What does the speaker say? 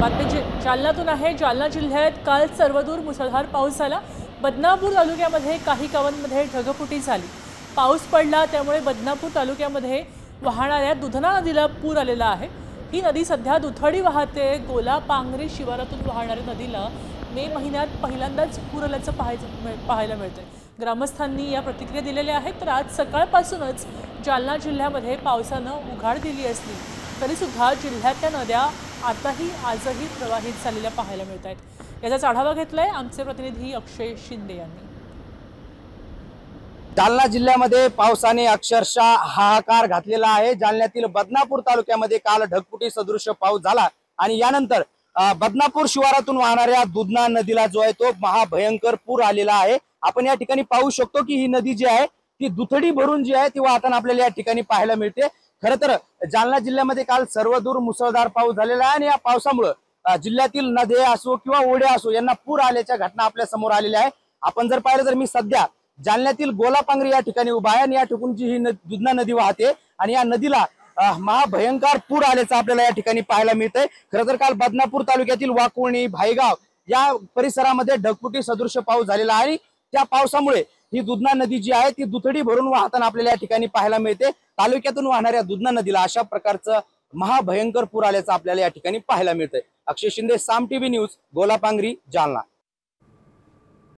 जालन्यातून आहे। जालना जिल्ह्यात काल सर्वदूर मुसळधार पाऊस झाला। बदनापूर तालुक्यामध्ये काही गावांमध्ये ढगफुटी झाली। पाऊस पडला त्यामुळे बदनापूर तालुक्यामध्ये वाहणाऱ्या दुधना नदीला पूर आलेला आहे। ही नदी सध्या दुथडी वाहते। गोलापांगरी शिवारातून वाहणाऱ्या नदीला मे महिन्यात पहिल्यांदाच पूर आल्याचं पाहायला मिळतंय। ग्रामस्थांनी या प्रतिक्रिया दिलेल्या आहेत। तर आज सकाळपासूनच जालना जिल्ह्यामध्ये पावसानं उघाड दिली असली तरी सुद्धा जिल्ह्यातल्या नद्या आजही प्रवाहित झालेल्या पाहायला मिळत आहेत। याचा आढावा घेतलाय आमचे प्रतिनिधी अक्षय शिंदे यांनी। जालना जिल्ह्यामध्ये पावसाने अक्षरशः हाहाकार घातलेला आहे। जालन्यातील बदनापूर तालुक्यामध्ये काल ढगफुटी सदृश पाऊस झाला आणि यानंतर बदनापूर शिवारातून वाहणाऱ्या दुधना नदीला जो आहे तो महाभयंकर पूर आलेला आहे। आपण या ठिकाणी पाहू शकतो की ही नदी जी आहे ती दुथडी भरून जी आहे ती वाहताना आपल्याला या ठिकाणी पाहायला मिळते। खरं तर जालना जिल्ह्यामध्ये काल सर्वदूर मुसळधार पाऊस झालेला आहे आणि या पावसामुळे जिल्ह्यातील नद्या असो किंवा ओढ्या असो यांना पूर आल्याच्या घटना आपल्या समोर आलेल्या आहे। आपण जर पाहिलं तर मी सध्या जालन्यातील गोलापांगरी या ठिकाणी उभा आहे आणि या ठिकाणची ही दुधना नदी वाहते आणि या नदीला महाभयंकर पूर आल्याचं आपल्याला या ठिकाणी पाहायला मिळतंय। खरं तर काल बदनापूर तालुक्यातील वाकुळणी भाईगाव या परिसरामध्ये ढगफुटी सदृश पाऊस झालेला आहे। त्या पावसामुळे ही दुधना नदी जी आहे ती दुथडी भरून वाहताना आपल्याला या ठिकाणी पाहायला मिळते। तालुक्यातून वाहणाऱ्या दुधना नदीला अशा प्रकारचं महाभयंकर पूर आल्याचं आपल्याला या ठिकाणी पाहायला मिळतंय। अक्षय शिंदे, साम टीव्ही न्यूज, गोलापांगरी, जालना।